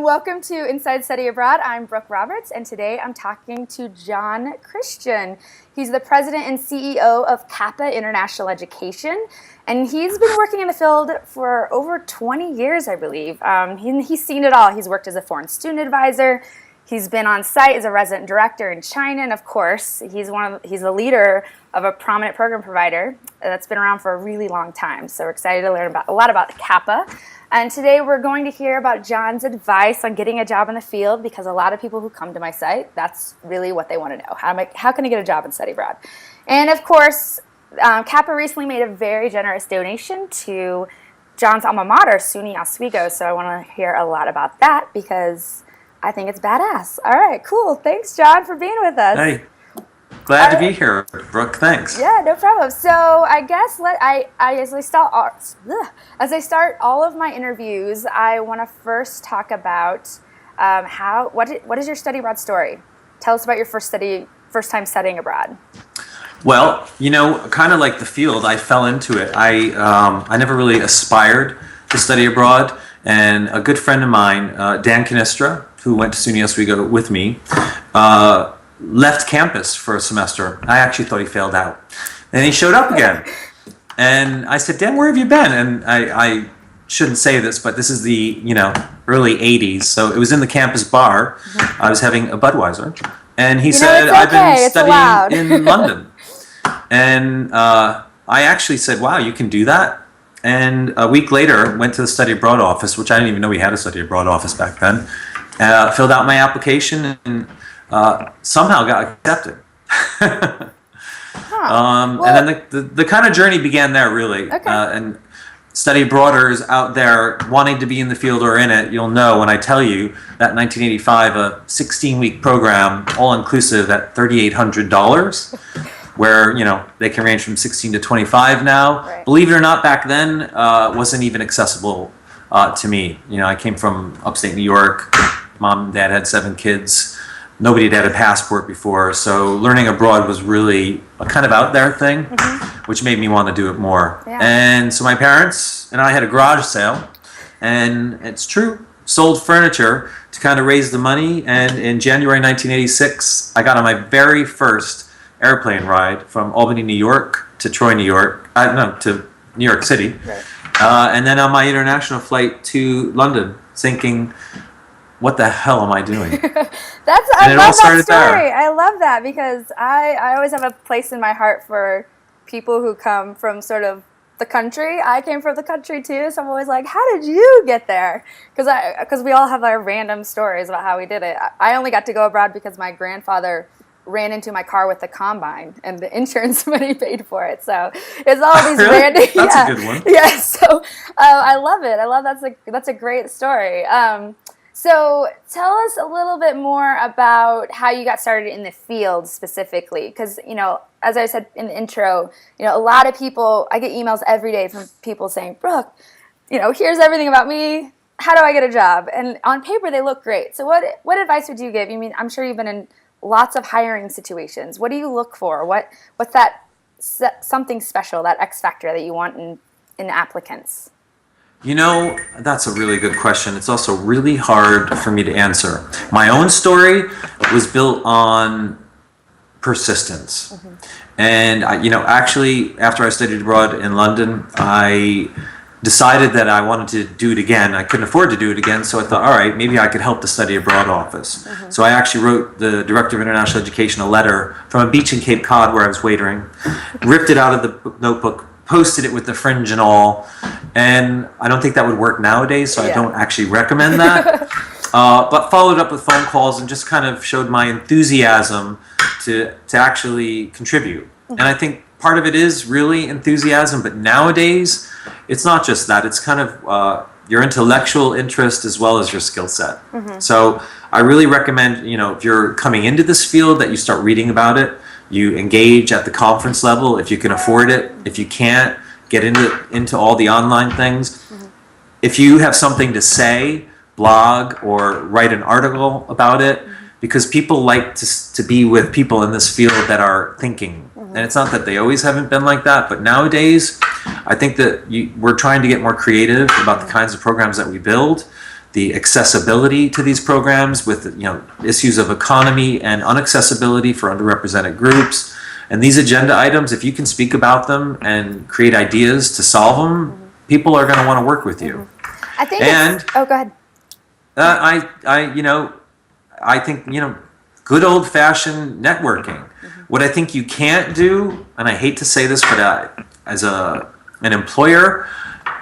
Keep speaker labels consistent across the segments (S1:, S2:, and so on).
S1: Welcome to Inside Study Abroad. I'm Brooke Roberts, and today I'm talking to John Christian. He's the president and CEO of CAPA International Education, and he's been working in the field for over 20 years, I believe. He's seen it all. He's worked as a foreign student advisor. He's been on site as a resident director in China, and of course, he's the leader of a prominent program provider that's been around for a really long time. So we're excited to learn a lot about CAPA. And today we're going to hear about John's advice on getting a job in the field, because a lot of people who come to my site, that's really what they want to know. How can I get a job and study abroad? And of course, CAPA recently made a very generous donation to John's alma mater, SUNY Oswego. So I want to hear a lot about that because I think it's badass. All right, cool. Thanks, John, for being with us.
S2: Hey, glad to be here, Brooke. Thanks.
S1: Yeah, no problem. So I guess as I start all of my interviews, I want to first talk about what is your study abroad story? Tell us about your first time studying abroad.
S2: Well, kind of like the field, I fell into it. I never really aspired to study abroad, and a good friend of mine, Dan Canistra, who went to SUNY Oswego with me, left campus for a semester. I actually thought he failed out. And he showed up again. And I said, Dan, where have you been? And I shouldn't say this, but this is the early 80s. So it was in the campus bar. Mm-hmm. I was having a Budweiser. And he said, I've been studying in London. And I actually said, wow, you can do that? And a week later, went to the study abroad office, which I didn't even know we had a study abroad office back then. Filled out my application and somehow got accepted. And then the kind of journey began there, really. Okay. And study abroaders out there wanting to be in the field or in it, you'll know when I tell you that 1985, a 16-week program, all-inclusive at $3,800, where they can range from 16 to 25 now. Right. Believe it or not, back then wasn't even accessible to me. I came from upstate New York. Mom and dad had 7 kids. Nobody had had a passport before, so learning abroad was really a kind of out there thing, mm-hmm. which made me want to do it more. Yeah. And so my parents and I had a garage sale, and it's true, sold furniture to kind of raise the money, and in January 1986, I got on my very first airplane ride from Albany, New York to Troy, New York, to New York City, right. And then on my international flight to London, thinking, what the hell am I doing?
S1: I love that story. There. I love that because I always have a place in my heart for people who come from sort of the country. I came from the country too, so I'm always like, how did you get there? Because we all have our random stories about how we did it. I only got to go abroad because my grandfather ran into my car with the combine and the insurance money paid for it. So it's all these
S2: really?
S1: Random.
S2: That's a good one.
S1: Yeah. So I love it. That's a great story. So tell us a little bit more about how you got started in the field specifically, because, as I said in the intro, a lot of people, I get emails every day from people saying, Brooke, here's everything about me. How do I get a job? And on paper, they look great. So what advice would you give? I'm sure you've been in lots of hiring situations. What do you look for? What's that something special, that X factor that you want in applicants?
S2: That's a really good question. It's also really hard for me to answer. My own story was built on persistence. Mm-hmm. And, actually, after I studied abroad in London, I decided that I wanted to do it again. I couldn't afford to do it again, so I thought, all right, maybe I could help the study abroad office. Mm-hmm. So I actually wrote the Director of International Education a letter from a beach in Cape Cod where I was waitering, ripped it out of the notebook, posted it with the fringe and all, and I don't think that would work nowadays, so yeah. I don't actually recommend that. But followed up with phone calls and just kind of showed my enthusiasm to actually contribute. Mm-hmm. And I think part of it is really enthusiasm, but nowadays, it's not just that. It's kind of your intellectual interest as well as your skill set. Mm-hmm. So I really recommend, if you're coming into this field, that you start reading about it. You engage at the conference level if you can afford it. If you can't, get into all the online things. Mm-hmm. If you have something to say, blog or write an article about it, mm-hmm. because people like to be with people in this field that are thinking. Mm-hmm. And it's not that they always haven't been like that, but nowadays I think that we're trying to get more creative about the kinds of programs that we build. the accessibility to these programs with, issues of economy and unaccessibility for underrepresented groups. And these agenda items, if you can speak about them and create ideas to solve them, people are going to want to work with you.
S1: I think go ahead.
S2: I think, good old-fashioned networking. What I think you can't do, and I hate to say this, but as an employer,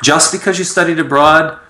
S2: just because you studied abroad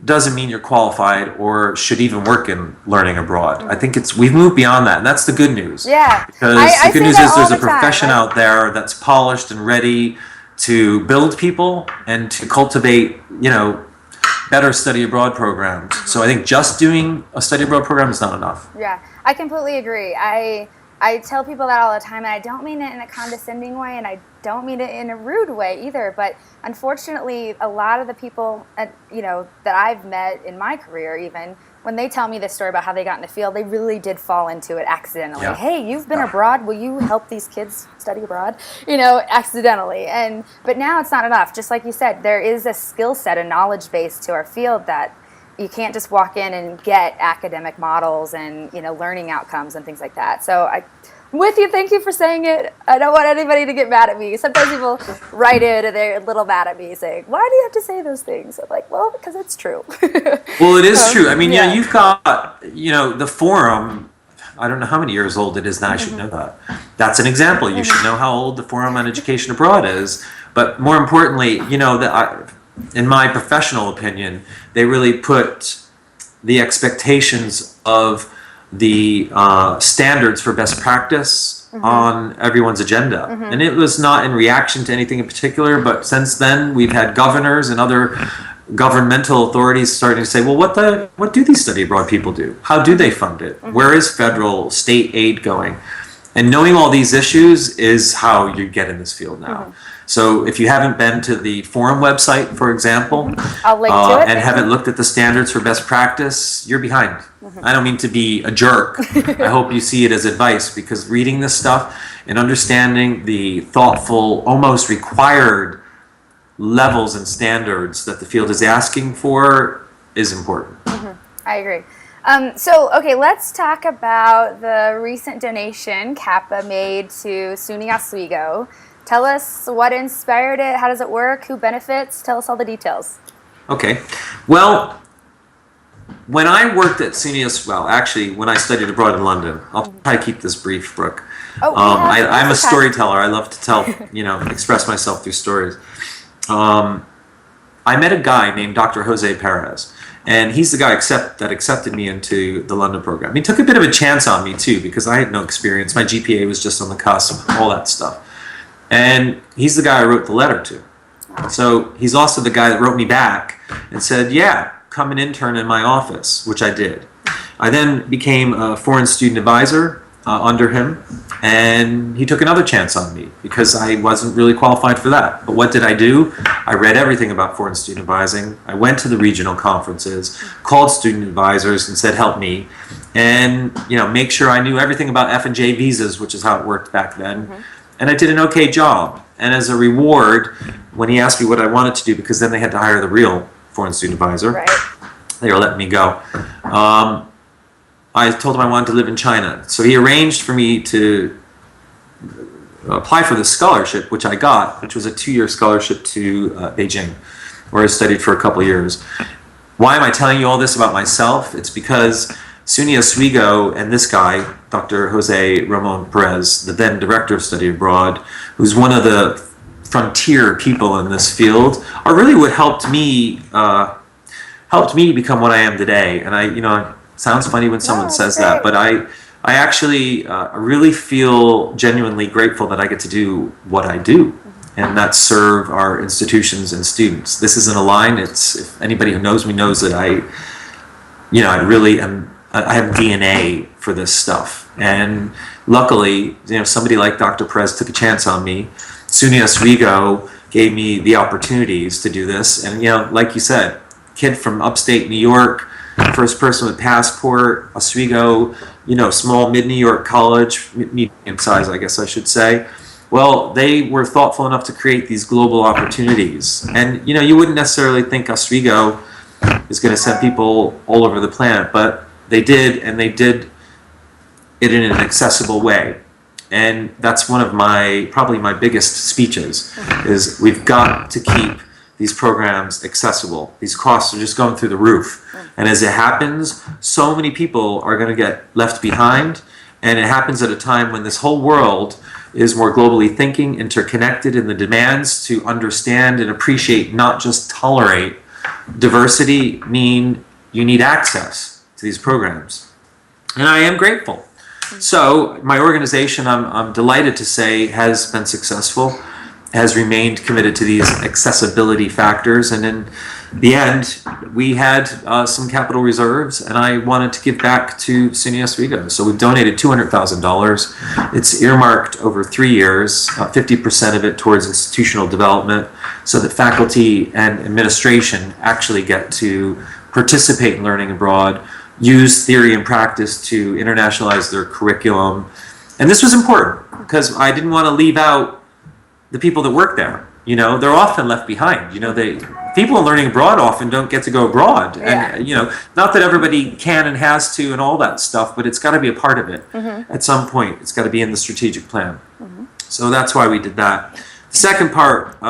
S2: doesn't mean you're qualified or should even work in learning abroad. I think we've moved beyond that, and that's the good news.
S1: Yeah.
S2: Because the good news is there's a profession out there that's polished and ready to build people and to cultivate, better study abroad programs. So I think just doing a study abroad program is not enough.
S1: Yeah, I completely agree. I tell people that all the time, and I don't mean it in a condescending way, and I don't mean it in a rude way either. But unfortunately, a lot of the people, that I've met in my career, even when they tell me this story about how they got in the field, they really did fall into it accidentally.
S2: Yeah.
S1: Hey, you've been abroad. Will you help these kids study abroad? Accidentally. But now it's not enough. Just like you said, there is a skill set, a knowledge base to our field that you can't just walk in and get academic models and learning outcomes and things like that. So I'm with you. Thank you for saying it. I don't want anybody to get mad at me. Sometimes people write in and they're a little mad at me saying, "Why do you have to say those things?" I'm like, well, because it's true.
S2: Well, it is true. I mean, you've got the forum. I don't know how many years old it is now. I should know that. That's an example. You should know how old the Forum on Education Abroad is. But more importantly, in my professional opinion, they really put the expectations of the standards for best practice on everyone's agenda. And it was not in reaction to anything in particular, but since then we've had governors and other governmental authorities starting to say, well, what do these study abroad people do? How do they fund it? Where is federal, state aid going? And knowing all these issues is how you get in this field now. So if you haven't been to the Forum website, for example,
S1: I'll link to it.
S2: And haven't looked at the standards for best practice, you're behind. I don't mean to be a jerk. I hope you see it as advice, because reading this stuff and understanding the thoughtful, almost required levels and standards that the field is asking for is important.
S1: I agree. Okay, let's talk about the recent donation CAPA made to SUNY Oswego. Tell us what inspired it, how does it work, who benefits, tell us all the details.
S2: Okay, well, when I worked at SUNY Oswego, actually when I studied abroad in London, I'll try to keep this brief, Brooke. I'm a storyteller, I love to tell, express myself through stories. I met a guy named Dr. Jose Perez. And he's the guy that accepted me into the London program. He took a bit of a chance on me too, because I had no experience. My GPA was just on the cusp, all that stuff. And he's the guy I wrote the letter to. So he's also the guy that wrote me back and said, yeah, come and intern in my office, which I did. I then became a foreign student advisor under him, and he took another chance on me because I wasn't really qualified for that. But what did I do? I read everything about foreign student advising. I went to the regional conferences, called student advisors and said, help me. And make sure I knew everything about F&J visas, which is how it worked back then. And I did an okay job. And as a reward, when he asked me what I wanted to do, because then they had to hire the real foreign student advisor, they were letting me go. I told him I wanted to live in China. So he arranged for me to apply for this scholarship, which I got, which was a 2-year scholarship to Beijing, where I studied for a couple of years. Why am I telling you all this about myself? It's because SUNY Oswego and this guy, Dr. Jose Ramon Perez, the then director of study abroad, who's one of the frontier people in this field, are really what helped me become what I am today. And it sounds funny when someone says that, but I actually really feel genuinely grateful that I get to do what I do, and that's serve our institutions and students. This isn't a line. If anybody who knows me knows that I really am. I have DNA for this stuff, and luckily, somebody like Dr. Perez took a chance on me. SUNY Oswego gave me the opportunities to do this, and like you said, kid from upstate New York, first person with passport, Oswego, small mid-New York college, medium size, I guess I should say. Well, they were thoughtful enough to create these global opportunities. And, you wouldn't necessarily think Oswego is going to send people all over the planet, but they did, and they did it in an accessible way. And that's one of probably my biggest speeches, is we've got to keep these programs accessible. These costs are just going through the roof. And as it happens, so many people are going to get left behind. And it happens at a time when this whole world is more globally thinking, interconnected, and the demands to understand and appreciate, not just tolerate diversity, mean you need access to these programs. And I am grateful. So my organization, I'm delighted to say, has been successful, has remained committed to these accessibility factors, and in the end, we had some capital reserves, and I wanted to give back to SUNY Oswego. So we've donated $200,000. It's earmarked over 3 years, 50% of it towards institutional development, so that faculty and administration actually get to participate in learning abroad, use theory and practice to internationalize their curriculum. And this was important because I didn't want to leave out the people that work there. You know, they're often left behind. You know, people learning abroad often don't get to go abroad.
S1: Yeah.
S2: And, you know, not that everybody can and has to and all that stuff, but it's got to be a part of it at some point. It's got to be in the strategic plan. So that's why we did that. The second part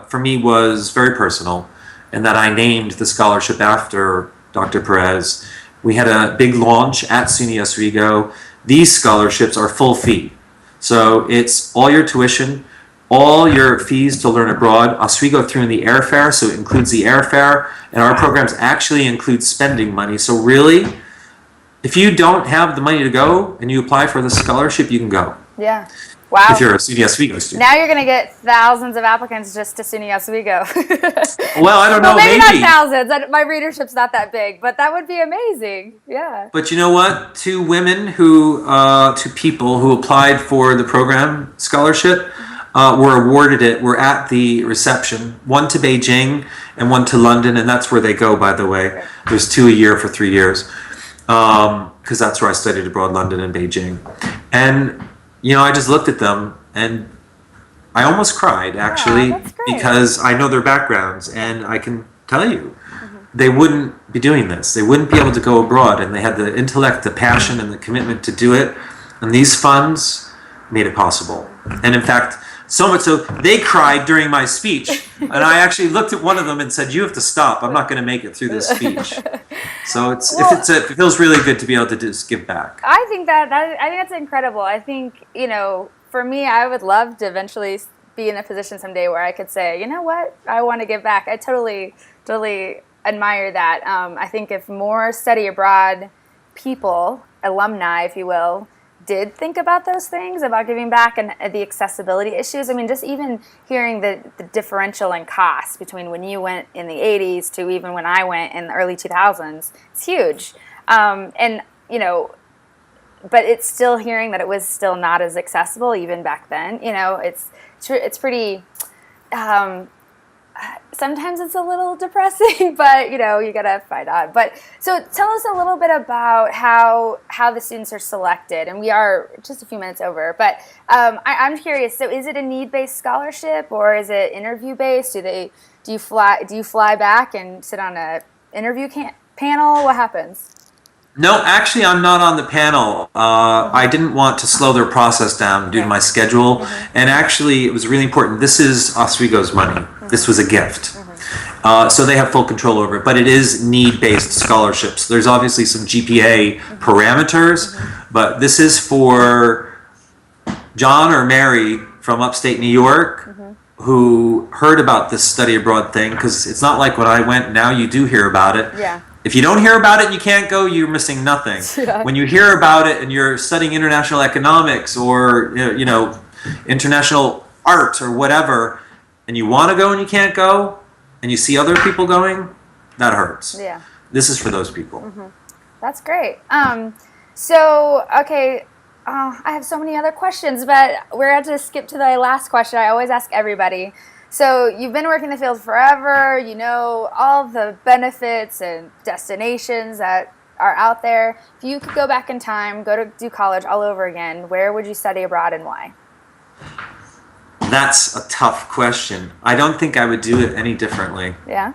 S2: for me was very personal, in that I named the scholarship after Dr. Perez. We had a big launch at SUNY Oswego. These scholarships are full fee. So it's all your tuition, all your fees to learn abroad. Oswego threw in the airfare, so it includes the airfare, and our programs actually include spending money. So really, if you don't have the money to go and you apply for the scholarship, you can go.
S1: Yeah. Wow.
S2: If you're a SUNY Oswego student.
S1: Now you're going to get thousands of applicants just to SUNY Oswego.
S2: Well, I don't know,
S1: maybe not thousands. My readership's not that big, but that would be amazing. Yeah.
S2: But you know what? Two people who applied for the program scholarship were awarded it. We're at the reception. One to Beijing and one to London, and that's where they go, by the way. Right. There's 2 a year for 3 years, because that's where I studied abroad, London and Beijing. And you know, I just looked at them and I almost cried, actually, because I know their backgrounds, and I can tell you, they wouldn't be doing this. They wouldn't be able to go abroad, and they had the intellect, the passion, and the commitment to do it. And these funds made it possible. And in fact, so much so, they cried during my speech. And I actually looked at one of them and said, "You have to stop. I'm not going to make it through this speech." So it feels really good to be able to just give back.
S1: I think that's incredible. I think, you know, for me, I would love to eventually be in a position someday where I could say, you know what, I want to give back. I totally admire that. I think if more study abroad people, alumni, if you will, did think about those things, about giving back and the accessibility issues. I mean, just even hearing the differential in cost between when you went in the 80s to even when I went in the early 2000s, it's huge. And, you know, but it's still hearing that it was still not as accessible even back then. You know, it's pretty, sometimes it's a little depressing, but, you know, you got to fight on. But so tell us a little bit about how the students are selected. And we are just a few minutes over, but I'm curious. So is it a need-based scholarship or is it interview-based? Do you fly back and sit on a interview panel? What happens?
S2: No, actually, I'm not on the panel. I didn't want to slow their process down due to my schedule. And actually, it was really important. This is Oswego's money. This was a gift. So they have full control over it. But it is need-based scholarships. There's obviously some GPA parameters, but this is for John or Mary from upstate New York who heard about this study abroad thing, because it's not like when I went, now you do hear about it.
S1: Yeah.
S2: If you don't hear about it and you can't go, you're missing nothing. Yeah. When you hear about it and you're studying international economics or you know international art or whatever, and you want to go and you can't go, and you see other people going, that hurts.
S1: Yeah.
S2: This is for those people.
S1: That's great. So, okay, I have so many other questions, but we're going to skip to the last question. I always ask everybody. So you've been working in the field forever, you know all the benefits and destinations that are out there. If you could go back in time, go to do college all over again, where would you study abroad and why?
S2: That's a tough question. I don't think I would do it any differently.
S1: Yeah?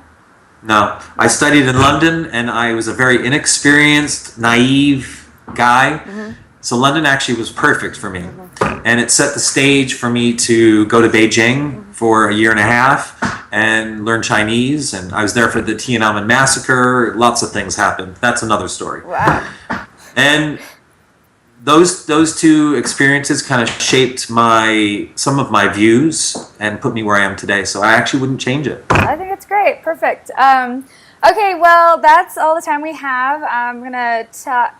S2: No. I studied in London, and I was a very inexperienced, naive guy. So London actually was perfect for me. And it set the stage for me to go to Beijing for a year and a half and learn Chinese. And I was there for the Tiananmen massacre. Lots of things happened. That's another story.
S1: Wow.
S2: And those two experiences kind of shaped some of my views and put me where I am today. So I actually wouldn't change it.
S1: I think it's great. Perfect. Okay, well, that's all the time we have.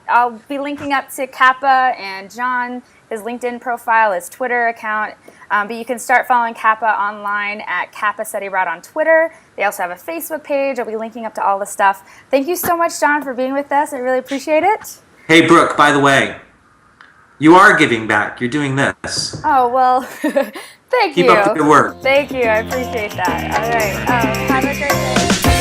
S1: I'll be linking up to CAPA and John, his LinkedIn profile, his Twitter account. But you can start following CAPA online at CAPA Study Abroad on Twitter. They also have a Facebook page. I'll be linking up to all the stuff. Thank you so much, John, for being with us. I really appreciate it.
S2: Hey, Brooke, by the way, you are giving back. You're doing this.
S1: Oh, well, thank you.
S2: Keep up the good work.
S1: Thank you. I appreciate that. All right. Have a great day.